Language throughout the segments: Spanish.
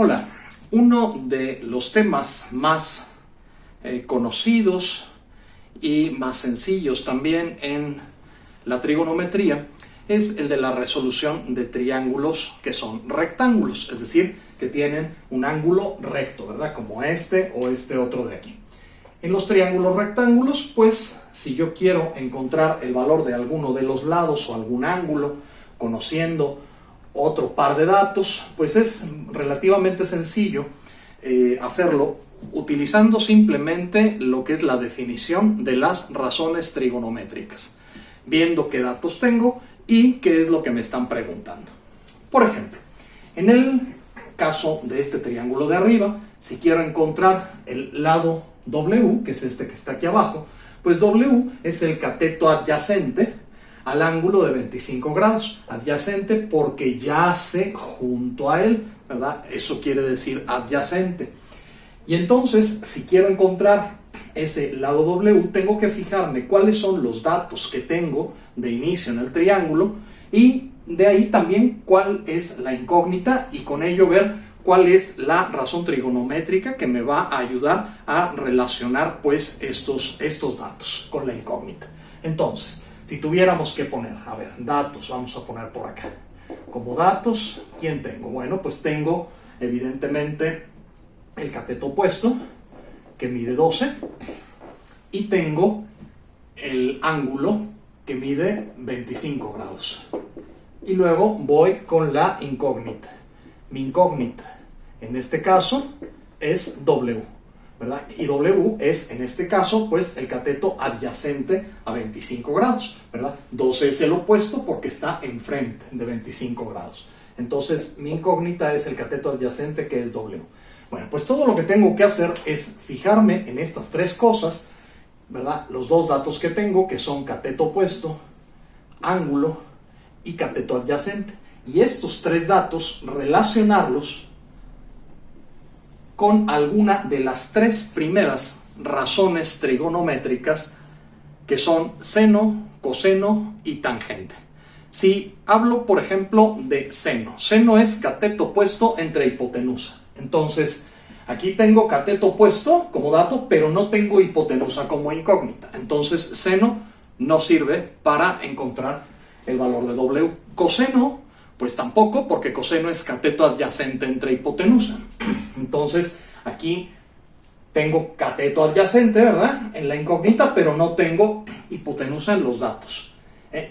Hola, uno de los temas más conocidos y más sencillos también en la trigonometría es el de la resolución de triángulos que son rectángulos, es decir, que tienen un ángulo recto, ¿verdad? Como este o este otro de aquí. En los triángulos rectángulos, pues, si yo quiero encontrar el valor de alguno de los lados o algún ángulo, conociendo otro par de datos, pues es relativamente sencillo hacerlo utilizando simplemente lo que es la definición de las razones trigonométricas, viendo qué datos tengo y qué es lo que me están preguntando. Por ejemplo, en el caso de este triángulo de arriba, si quiero encontrar el lado W, que es este que está aquí abajo, pues W es el cateto adyacente al ángulo de 25 grados, adyacente porque yace junto a él, ¿verdad? Eso quiere decir adyacente. Y entonces, si quiero encontrar ese lado W, tengo que fijarme cuáles son los datos que tengo de inicio en el triángulo y de ahí también cuál es la incógnita y con ello ver cuál es la razón trigonométrica que me va a ayudar a relacionar pues estos datos con la incógnita. Entonces, si tuviéramos que poner, a ver, datos, vamos a poner por acá. Como datos, ¿quién tengo? Bueno, pues tengo evidentemente el cateto opuesto, que mide 12, y tengo el ángulo, que mide 25 grados. Y luego voy con la incógnita. Mi incógnita, en este caso, es W, ¿verdad? Y W es, en este caso, pues el cateto adyacente a 25 grados, ¿verdad? 12 es el opuesto porque está enfrente de 25 grados. Entonces, mi incógnita es el cateto adyacente, que es W. Bueno, pues todo lo que tengo que hacer es fijarme en estas tres cosas, ¿verdad? Los dos datos que tengo, que son cateto opuesto, ángulo y cateto adyacente. Y estos tres datos, relacionarlos con alguna de las tres primeras razones trigonométricas, que son seno, coseno y tangente. Si hablo, por ejemplo, de seno, seno es cateto opuesto entre hipotenusa. Entonces, aquí tengo cateto opuesto como dato, pero no tengo hipotenusa como incógnita. Entonces, seno no sirve para encontrar el valor de W. Coseno, pues tampoco, porque coseno es cateto adyacente entre hipotenusa. Entonces, aquí tengo cateto adyacente, ¿verdad? En la incógnita, pero no tengo hipotenusa en los datos.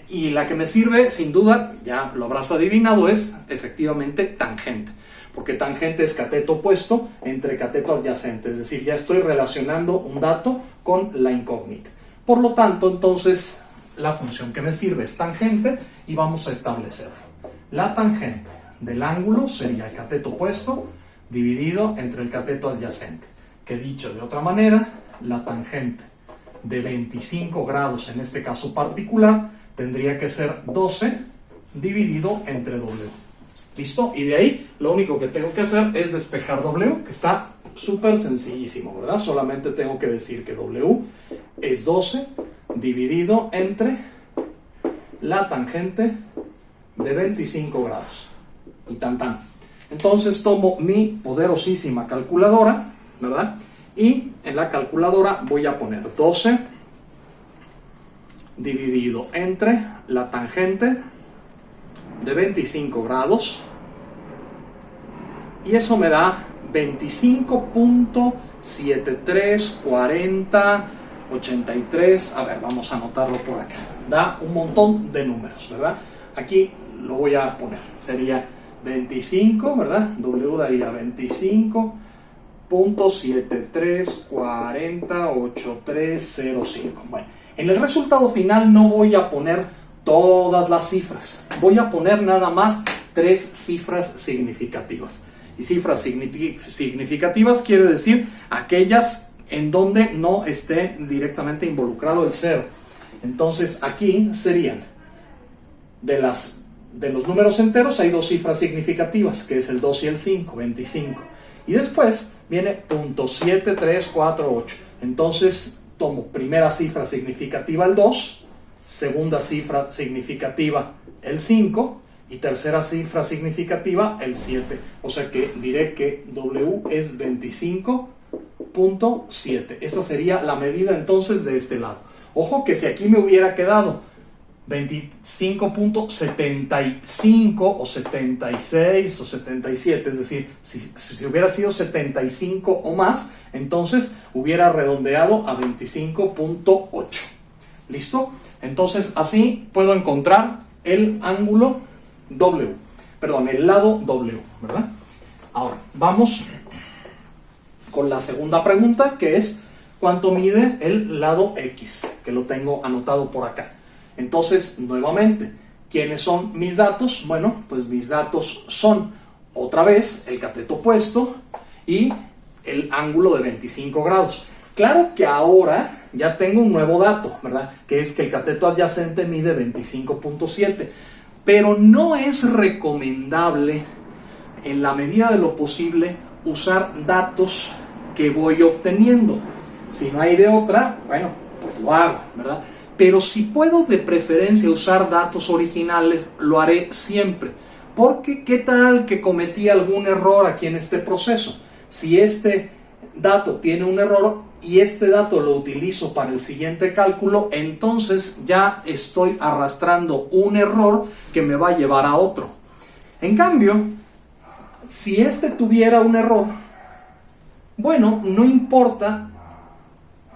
Y la que me sirve, sin duda, ya lo habrás adivinado, es efectivamente tangente. Porque tangente es cateto opuesto entre cateto adyacente. Es decir, ya estoy relacionando un dato con la incógnita. Por lo tanto, entonces, la función que me sirve es tangente y vamos a establecerlo. La tangente del ángulo sería el cateto opuesto dividido entre el cateto adyacente. Que dicho de otra manera, la tangente de 25 grados en este caso particular tendría que ser 12 dividido entre W. ¿Listo? Y de ahí lo único que tengo que hacer es despejar W, que está súper sencillísimo, ¿verdad? Solamente tengo que decir que W es 12 dividido entre la tangente de 25 grados. Y tan tan. Entonces tomo mi poderosísima calculadora, ¿verdad? Y en la calculadora voy a poner 12 dividido entre la tangente de 25 grados y eso me da 25.734083. A ver, vamos a anotarlo por acá. Da un montón de números, ¿verdad? Aquí lo voy a poner. Sería 25, ¿verdad? W daría 25.73408305. Bueno, en el resultado final no voy a poner todas las cifras. Voy a poner nada más 3 cifras significativas. Y cifras significativas quiere decir aquellas en donde no esté directamente involucrado el cero. Entonces aquí serían de los números enteros hay 2 cifras significativas, que es el 2 y el 5, 25. Y después viene .7348. Entonces tomo primera cifra significativa el 2, segunda cifra significativa el 5 y tercera cifra significativa, el 7. O sea que diré que W es 25.7. Esa sería la medida entonces de este lado. Ojo que si aquí me hubiera quedado 25.75 o 76 o 77, es decir, si hubiera sido 75 o más, entonces hubiera redondeado a 25.8. ¿Listo? Entonces así puedo encontrar el ángulo W, perdón, el lado W, ¿verdad? Ahora, vamos con la segunda pregunta, que es ¿cuánto mide el lado X? Que lo tengo anotado por acá. Entonces, nuevamente, ¿quiénes son mis datos? Bueno, pues mis datos son, otra vez, el cateto opuesto y el ángulo de 25 grados. Claro que ahora ya tengo un nuevo dato, ¿verdad? Que es que el cateto adyacente mide 25.7. Pero no es recomendable, en la medida de lo posible, usar datos que voy obteniendo. Si no hay de otra, bueno, pues lo hago, ¿verdad? Pero si puedo de preferencia usar datos originales, lo haré siempre. Porque ¿qué tal que cometí algún error aquí en este proceso? Si este dato tiene un error y este dato lo utilizo para el siguiente cálculo, entonces ya estoy arrastrando un error que me va a llevar a otro. En cambio, si este tuviera un error, bueno, no importa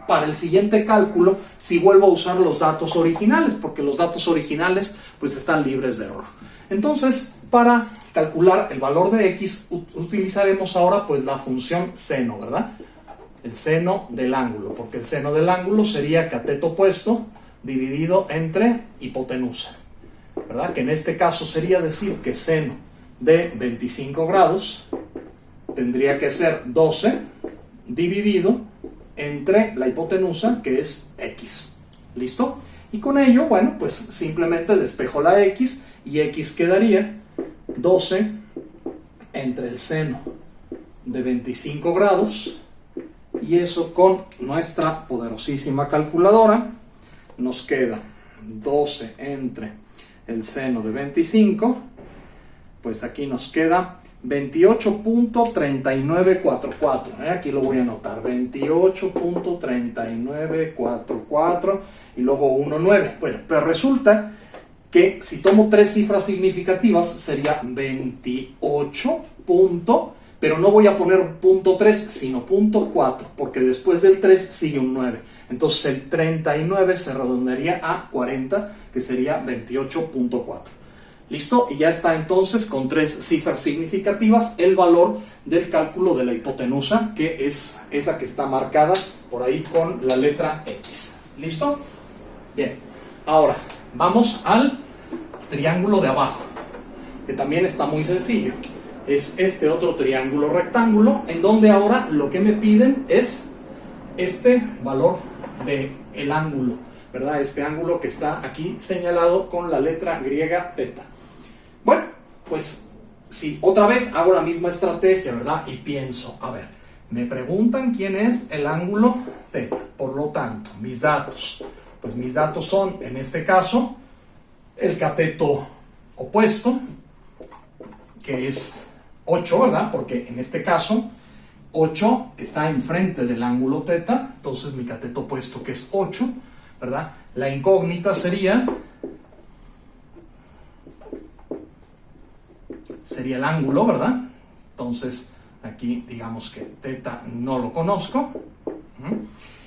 para el siguiente cálculo si vuelvo a usar los datos originales, porque los datos originales pues están libres de error. Entonces, para calcular el valor de X utilizaremos ahora pues la función seno, ¿verdad? El seno del ángulo, porque el seno del ángulo sería cateto opuesto dividido entre hipotenusa, ¿verdad? Que en este caso sería decir que seno de 25 grados tendría que ser 12 dividido entre la hipotenusa, que es X. ¿Listo? Y con ello, bueno, pues simplemente despejo la X y X quedaría 12 entre el seno de 25 grados, y eso con nuestra poderosísima calculadora nos queda 12 entre el seno de 25, pues aquí nos queda 28.3944. Aquí lo voy a anotar, 28.3944 y luego 1,9. Bueno, pero resulta que si tomo tres cifras significativas sería 28. Pero no voy a poner punto 3, sino punto 4, porque después del 3 sigue un 9. Entonces el 39 se redondearía a 40, que sería 28.4. ¿Listo? Y ya está entonces con tres cifras significativas el valor del cálculo de la hipotenusa, que es esa que está marcada por ahí con la letra X. ¿Listo? Bien. Ahora, vamos al triángulo de abajo, que también está muy sencillo. Es este otro triángulo rectángulo, en donde ahora lo que me piden es este valor del ángulo, ¿verdad? Este ángulo que está aquí señalado con la letra griega θ. Bueno, pues si otra vez hago la misma estrategia, ¿verdad? Y pienso, a ver, me preguntan quién es el ángulo θ. Por lo tanto, mis datos, pues mis datos son, en este caso, el cateto opuesto, que es 8, ¿verdad? Porque en este caso 8 está enfrente del ángulo θ, entonces mi cateto opuesto que es 8, ¿verdad? La incógnita sería el ángulo, ¿verdad? Entonces aquí digamos que θ no lo conozco.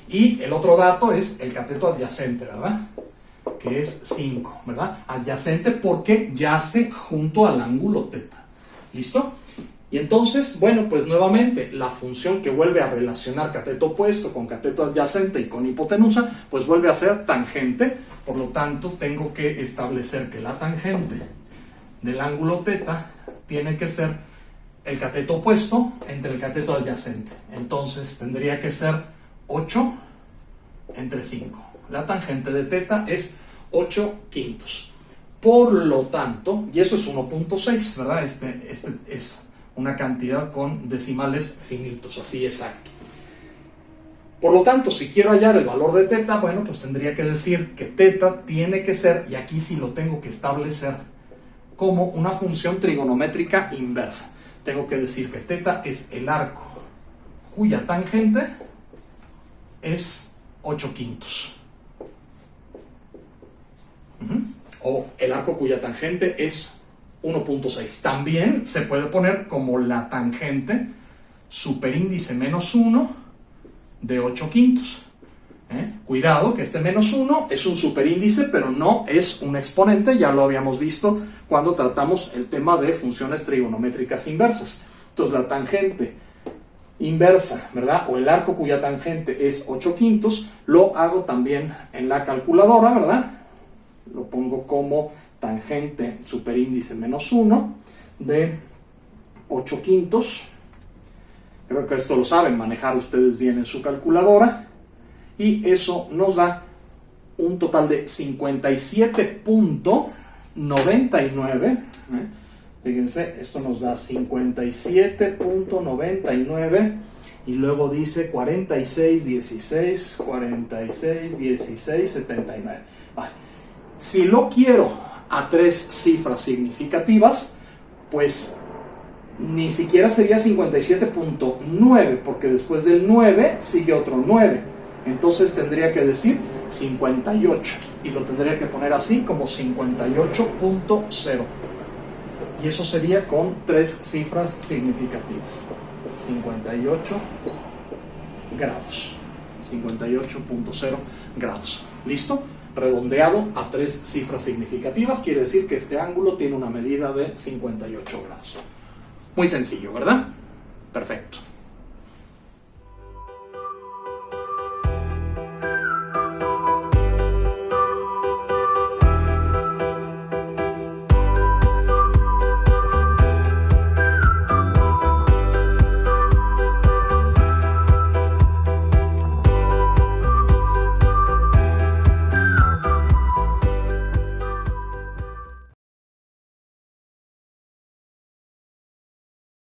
Y el otro dato es el cateto adyacente, ¿verdad? Que es 5, ¿verdad? Adyacente porque yace junto al ángulo θ. ¿Listo? Y entonces, bueno, pues nuevamente la función que vuelve a relacionar cateto opuesto con cateto adyacente y con hipotenusa, pues vuelve a ser tangente. Por lo tanto, tengo que establecer que la tangente del ángulo θ tiene que ser el cateto opuesto entre el cateto adyacente. Entonces tendría que ser 8 entre 5. La tangente de θ es 8/5. Por lo tanto, y eso es 1.6, ¿verdad? Este es una cantidad con decimales finitos, así exacto. Por lo tanto, si quiero hallar el valor de θ, bueno, pues tendría que decir que θ tiene que ser, y aquí sí lo tengo que establecer, como una función trigonométrica inversa. Tengo que decir que θ es el arco cuya tangente es 8/5. O el arco cuya tangente es 1.6. También se puede poner como la tangente superíndice menos 1 de 8/5. Cuidado que este menos 1 es un superíndice, pero no es un exponente. Ya lo habíamos visto cuando tratamos el tema de funciones trigonométricas inversas. Entonces la tangente inversa, ¿verdad? O el arco cuya tangente es 8/5, lo hago también en la calculadora, ¿verdad? Lo pongo como tangente superíndice menos 1 de 8/5. Creo que esto lo saben manejar ustedes bien en su calculadora. Y eso nos da un total de 57.99. Fíjense, esto nos da 57.99 y luego dice 46, 16, 46, 16, 79. Vale. Si lo quiero a 3 cifras significativas, pues ni siquiera sería 57.9, porque después del 9 sigue otro 9. Entonces tendría que decir 58 y lo tendría que poner así como 58.0. Y eso sería con 3 cifras significativas. 58 grados. 58.0 grados. ¿Listo? Redondeado a 3 cifras significativas quiere decir que este ángulo tiene una medida de 58 grados. Muy sencillo, ¿verdad? Perfecto.